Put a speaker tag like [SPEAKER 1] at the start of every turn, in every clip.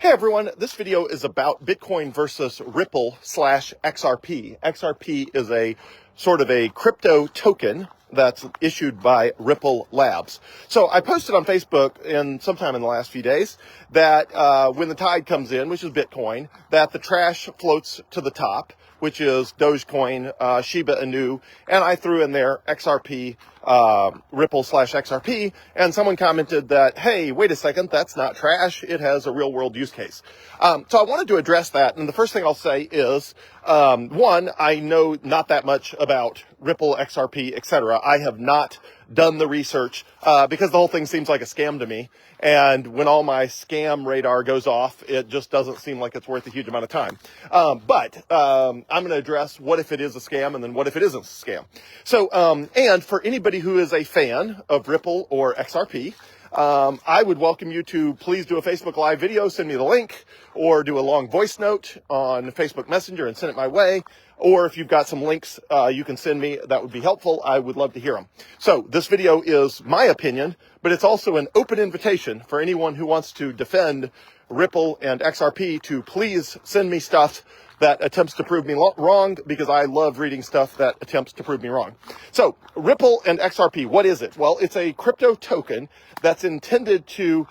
[SPEAKER 1] Hey everyone, this video is about Bitcoin versus Ripple/XRP. XRP is a sort of a crypto token that's issued by Ripple Labs. So I posted on Facebook sometime in the last few days that when the tide comes in, which is Bitcoin, that the trash floats to the top, which is Dogecoin, Shiba Inu, and I threw in there XRP, Ripple/XRP, and someone commented that, hey, wait a second, that's not trash, it has a real world use case. So I wanted to address that, and the first thing I'll say is, one, I know not that much about Ripple, XRP, etc. I have not done the research because the whole thing seems like a scam to me. And when all my scam radar goes off, it just doesn't seem like it's worth a huge amount of time. But I'm going to address what if it is a scam and then what if it isn't a scam. So, and for anybody who is a fan of Ripple or XRP, I would welcome you to please do a Facebook Live video, send me the link, or do a long voice note on Facebook Messenger and send it my way. Or if you've got some links you can send me, that would be helpful. I would love to hear them. So this video is my opinion, but it's also an open invitation for anyone who wants to defend Ripple and XRP to please send me stuff that attempts to prove me wrong, because I love reading stuff that attempts to prove me wrong. So Ripple and XRP, what is it? Well, it's a crypto token that's intended to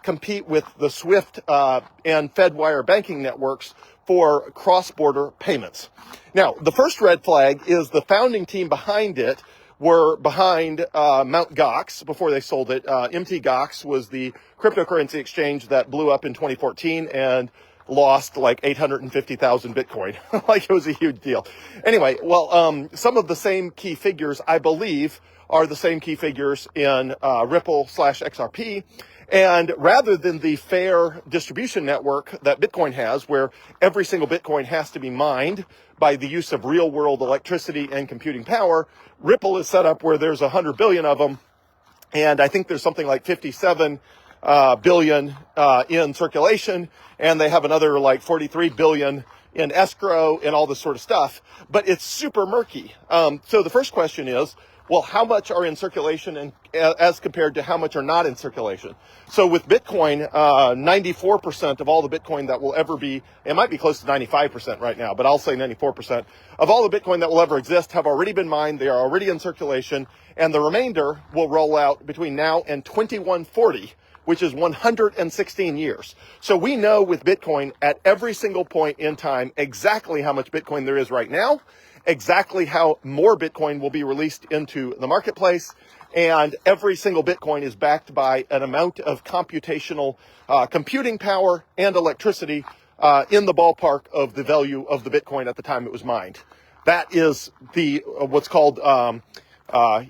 [SPEAKER 1] compete with the SWIFT and Fedwire banking networks for cross-border payments. Now, the first red flag is the founding team behind it were behind Mt. Gox before they sold it. Mt. Gox was the cryptocurrency exchange that blew up in 2014 and lost like 850,000 Bitcoin. Like it was a huge deal. Anyway, well, some of the same key figures, I believe, are the same key figures in Ripple/XRP. And rather than the fair distribution network that Bitcoin has, where every single Bitcoin has to be mined by the use of real world electricity and computing power, Ripple is set up where there's 100 billion of them. And I think there's something like 57 billion in circulation, and they have another like 43 billion in escrow and all this sort of stuff. But it's super murky. So the first question is, well, how much are in circulation and as compared to how much are not in circulation? So with Bitcoin, 94% of all the Bitcoin that will ever be, it might be close to 95% right now, but I'll say 94% of all the Bitcoin that will ever exist have already been mined. They are already in circulation, and the remainder will roll out between now and 2140, which is 116 years. So we know with Bitcoin at every single point in time exactly how much Bitcoin there is right now, exactly how more Bitcoin will be released into the marketplace, and every single Bitcoin is backed by an amount of computational computing power and electricity in the ballpark of the value of the Bitcoin at the time it was mined. That is the what's called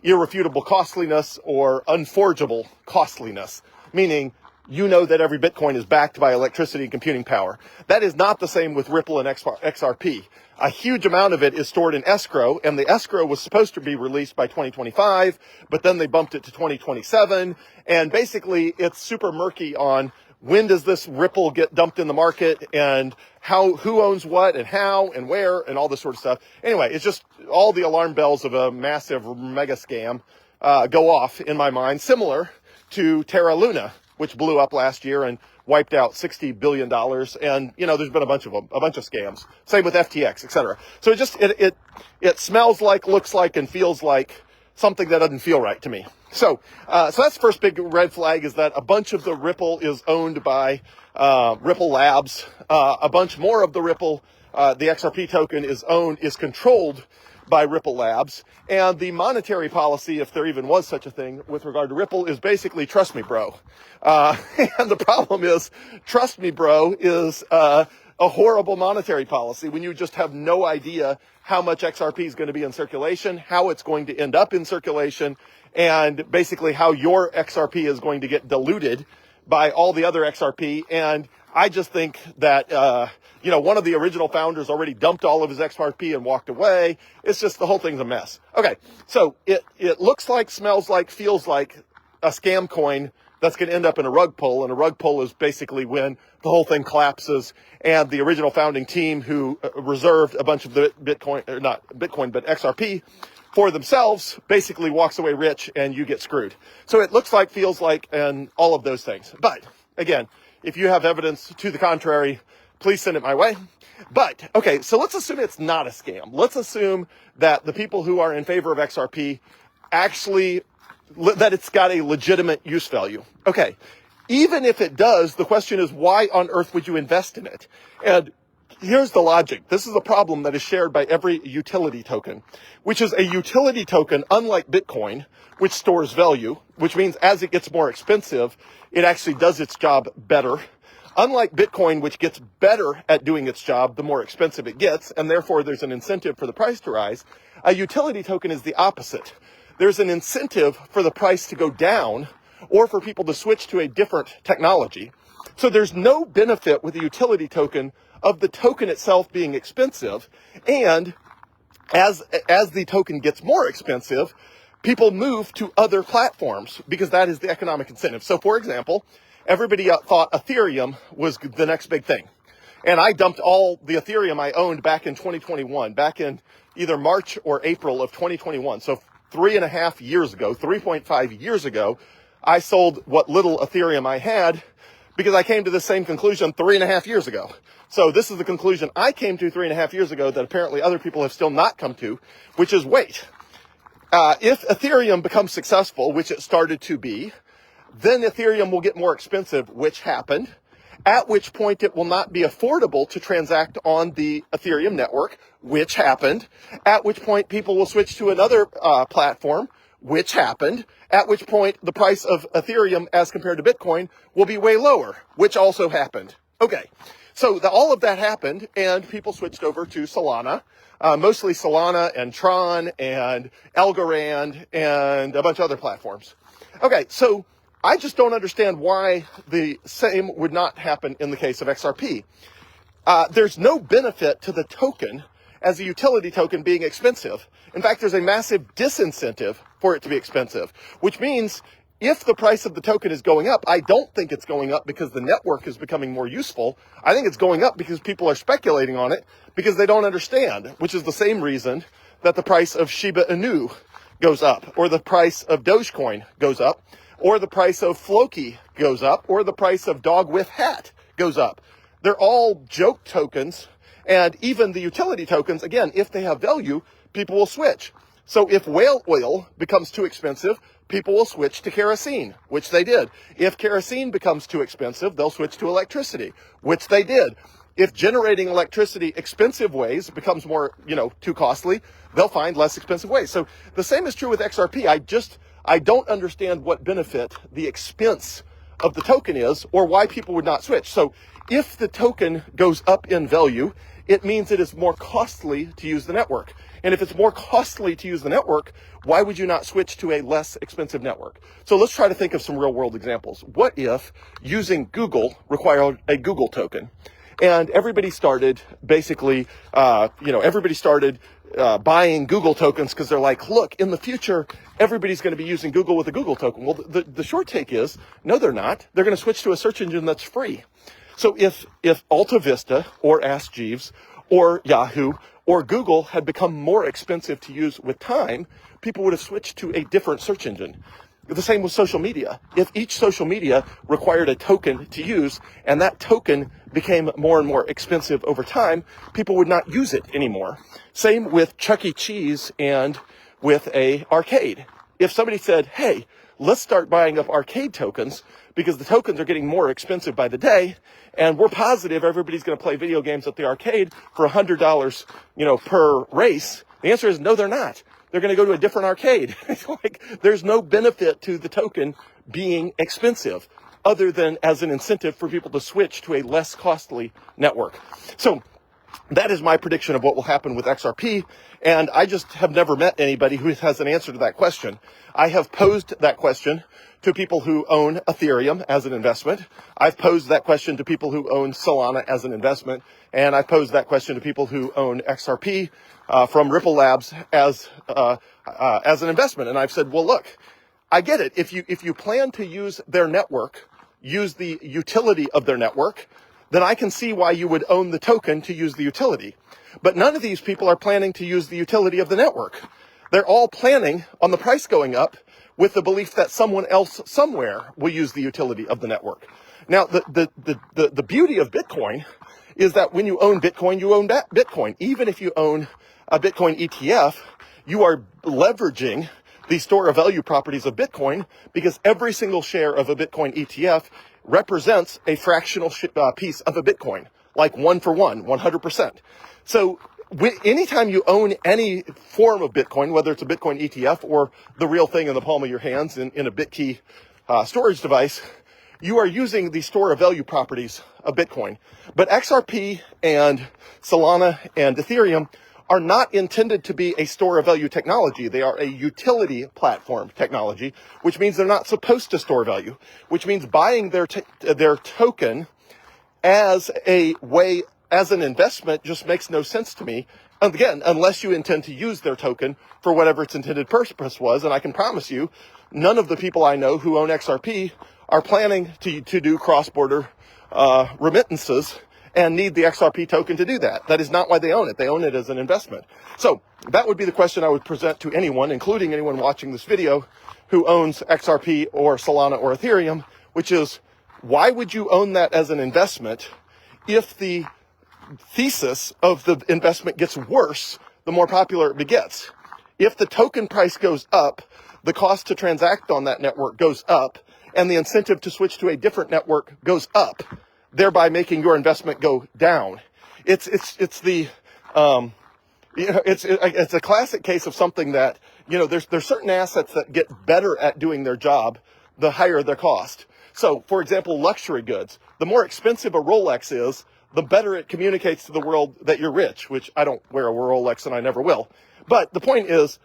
[SPEAKER 1] irrefutable costliness or unforgeable costliness, meaning you know that every Bitcoin is backed by electricity and computing power. That is not the same with Ripple and XRP. A huge amount of it is stored in escrow, and the escrow was supposed to be released by 2025, but then they bumped it to 2027, and basically it's super murky on when does this Ripple get dumped in the market, and who owns what, and how, and where, and all this sort of stuff. Anyway, it's just all the alarm bells of a massive mega scam go off in my mind, similar to Terra Luna, which blew up last year and wiped out $60 billion. And, you know, there's been a bunch of them, a bunch of scams. Same with FTX, etc. So it smells like, looks like, and feels like something that doesn't feel right to me. So that's the first big red flag, is that a bunch of the Ripple is owned by Ripple Labs. A bunch more of the Ripple, the XRP token is controlled by Ripple Labs, and the monetary policy, if there even was such a thing with regard to Ripple, is basically trust me, bro. And the problem is, trust me, bro, is a horrible monetary policy when you just have no idea how much XRP is going to be in circulation, how it's going to end up in circulation, and basically how your XRP is going to get diluted by all the other XRP. And I just think that, one of the original founders already dumped all of his XRP and walked away. It's just, the whole thing's a mess. Okay, so it looks like, smells like, feels like a scam coin that's going to end up in a rug pull, and a rug pull is basically when the whole thing collapses and the original founding team who reserved a bunch of the Bitcoin, or not Bitcoin, but XRP for themselves, basically walks away rich and you get screwed. So it looks like, feels like, and all of those things. But Again, if you have evidence to the contrary, please send it my way. But, okay, so let's assume it's not a scam. Let's assume that the people who are in favor of XRP actually, that it's got a legitimate use value. Okay, even if it does, the question is, why on earth would you invest in it? And here's the logic. This is a problem that is shared by every utility token, which is a utility token, unlike Bitcoin, which stores value, which means as it gets more expensive, it actually does its job better. Unlike Bitcoin, which gets better at doing its job the more expensive it gets, and therefore there's an incentive for the price to rise, a utility token is the opposite. There's an incentive for the price to go down or for people to switch to a different technology. So there's no benefit with a utility token of the token itself being expensive, and as the token gets more expensive, people move to other platforms because that is the economic incentive. So for example, everybody thought Ethereum was the next big thing. And I dumped all the Ethereum I owned back in 2021, back in either March or April of 2021. So 3.5 years ago, 3.5 years ago, I sold what little Ethereum I had because I came to the same conclusion 3.5 years ago. So this is the conclusion I came to 3.5 years ago that apparently other people have still not come to, which is wait. If Ethereum becomes successful, which it started to be, then Ethereum will get more expensive, which happened, at which point it will not be affordable to transact on the Ethereum network, which happened, at which point people will switch to another platform, which happened, at which point the price of Ethereum as compared to Bitcoin will be way lower, which also happened. Okay, so all of that happened, and people switched over to Solana, mostly Solana and Tron and Algorand and a bunch of other platforms. Okay, so I just don't understand why the same would not happen in the case of XRP. There's no benefit to the token as a utility token being expensive. In fact, there's a massive disincentive for it to be expensive, which means if the price of the token is going up, I don't think it's going up because the network is becoming more useful. I think it's going up because people are speculating on it because they don't understand, which is the same reason that the price of Shiba Inu goes up, or the price of Dogecoin goes up, or the price of Floki goes up, or the price of Dog with Hat goes up. They're all joke tokens, and even the utility tokens, again, if they have value, people will switch. So if whale oil becomes too expensive, people will switch to kerosene, which they did. If kerosene becomes too expensive, they'll switch to electricity, which they did. If generating electricity expensive ways becomes more, too costly, they'll find less expensive ways. So the same is true with XRP. I don't understand what benefit the expense of the token is or why people would not switch. So if the token goes up in value, it means it is more costly to use the network. And if it's more costly to use the network, why would you not switch to a less expensive network? So let's try to think of some real world examples. What if using Google required a Google token? And everybody started basically, buying Google tokens because they're like, look, in the future, everybody's going to be using Google with a Google token. Well, the short take is, no, they're not. They're going to switch to a search engine that's free. So if Alta Vista or Ask Jeeves or Yahoo or Google had become more expensive to use with time, people would have switched to a different search engine. The same with social media. If each social media required a token to use and that token became more and more expensive over time, people would not use it anymore. Same with Chuck E. Cheese and with a arcade. If somebody said, hey, let's start buying up arcade tokens because the tokens are getting more expensive by the day, and we're positive everybody's going to play video games at the arcade for $100, per race. The answer is no, they're not. They're going to go to a different arcade. There's no benefit to the token being expensive other than as an incentive for people to switch to a less costly network. So that is my prediction of what will happen with XRP. And I just have never met anybody who has an answer to that question. I have posed that question to people who own Ethereum as an investment. I've posed that question to people who own Solana as an investment. And I've posed that question to people who own XRP from Ripple Labs as an investment. And I've said, well, look, I get it. If you plan to use their network, use the utility of their network, then I can see why you would own the token to use the utility. But none of these people are planning to use the utility of the network. They're all planning on the price going up with the belief that someone else somewhere will use the utility of the network. Now, the beauty of Bitcoin is that when you own Bitcoin, you own that Bitcoin. Even if you own a Bitcoin ETF, you are leveraging the store of value properties of Bitcoin, because every single share of a Bitcoin ETF represents a fractional piece of a Bitcoin, like 1-for-1, 100%. So anytime you own any form of Bitcoin, whether it's a Bitcoin ETF or the real thing in the palm of your hands in a BitKey storage device, you are using the store of value properties of Bitcoin. But XRP and Solana and Ethereum are not intended to be a store of value technology. They are a utility platform technology, which means they're not supposed to store value, which means buying their token as a way, as an investment, just makes no sense to me. And again, unless you intend to use their token for whatever its intended purpose was. And I can promise you, none of the people I know who own XRP are planning to do cross-border remittances and need the XRP token to do that. That is not why they own it. They own it as an investment. So that would be the question I would present to anyone, including anyone watching this video, who owns XRP or Solana or Ethereum, which is, why would you own that as an investment if the thesis of the investment gets worse the more popular it gets? If the token price goes up, the cost to transact on that network goes up, and the incentive to switch to a different network goes up, thereby making your investment go down. It's a classic case of something that, there's certain assets that get better at doing their job the higher their cost. So, for example, luxury goods. The more expensive a Rolex is, the better it communicates to the world that you're rich, which I don't wear a Rolex and I never will. But the point is,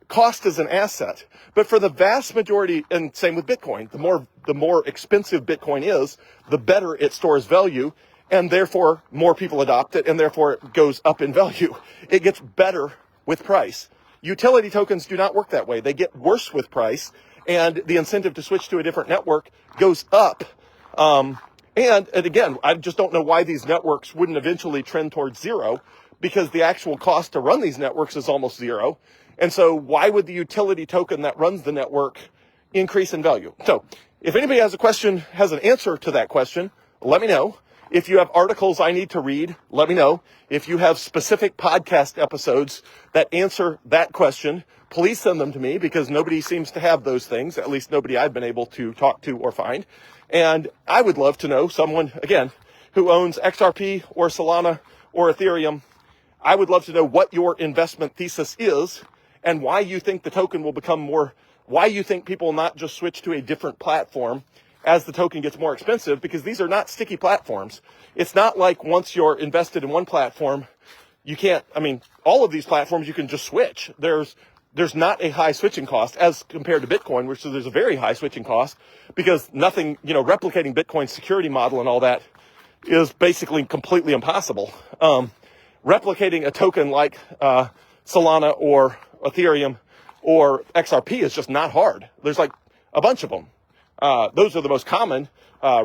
[SPEAKER 1] cost is an asset. But for the vast majority, and same with Bitcoin, the more expensive Bitcoin is, the better it stores value, and therefore more people adopt it, and therefore it goes up in value. It gets better with price. Utility tokens do not work that way. They get worse with price, and the incentive to switch to a different network goes up. And again, I just don't know why these networks wouldn't eventually trend towards zero, because the actual cost to run these networks is almost zero. And so why would the utility token that runs the network increase in value? So if anybody has a question, has an answer to that question, let me know. If you have articles I need to read, let me know. If you have specific podcast episodes that answer that question, please send them to me, because nobody seems to have those things, at least nobody I've been able to talk to or find. And I would love to know someone, again, who owns XRP or Solana or Ethereum. I would love to know what your investment thesis is, and why you think the token will become more, why you think people will not just switch to a different platform as the token gets more expensive, because these are not sticky platforms. It's not like once you're invested in one platform, you can't, all of these platforms you can just switch. There's not a high switching cost as compared to Bitcoin, which there's a very high switching cost, because nothing, replicating Bitcoin's security model and all that is basically completely impossible. Replicating a token like Solana or Ethereum or XRP is just not hard. There's like a bunch of them. Those are the most common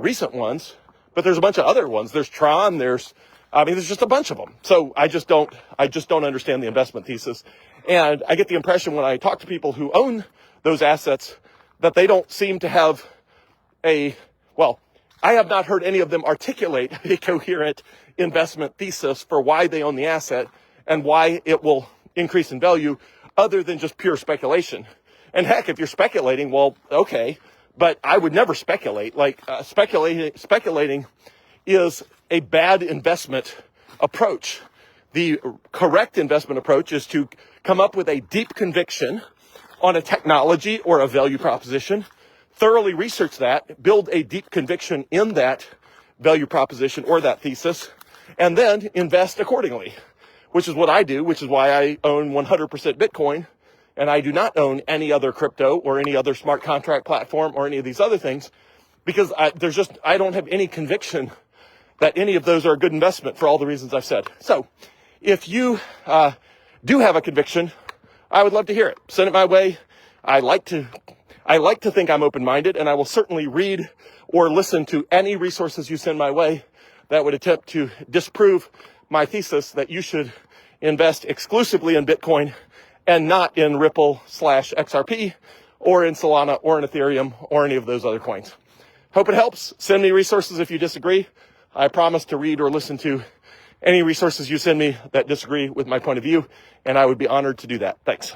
[SPEAKER 1] recent ones, but there's a bunch of other ones. There's Tron. There's just a bunch of them. So I just don't understand the investment thesis. And I get the impression when I talk to people who own those assets that they don't seem to have I have not heard any of them articulate a coherent investment thesis for why they own the asset and why it will increase in value, other than just pure speculation. And heck, if you're speculating, well, okay, but I would never speculate. Speculating is a bad investment approach. The correct investment approach is to come up with a deep conviction on a technology or a value proposition, thoroughly research that, build a deep conviction in that value proposition or that thesis, and then invest accordingly, which is what I do, which is why I own 100% Bitcoin, and I do not own any other crypto or any other smart contract platform or any of these other things, because I don't have any conviction that any of those are a good investment for all the reasons I've said. So if you do have a conviction, I would love to hear it. Send it my way. I like to think I'm open-minded, and I will certainly read or listen to any resources you send my way that would attempt to disprove my thesis that you should invest exclusively in Bitcoin and not in Ripple/XRP or in Solana or in Ethereum or any of those other coins. Hope it helps. Send me resources if you disagree. I promise to read or listen to any resources you send me that disagree with my point of view, and I would be honored to do that. Thanks.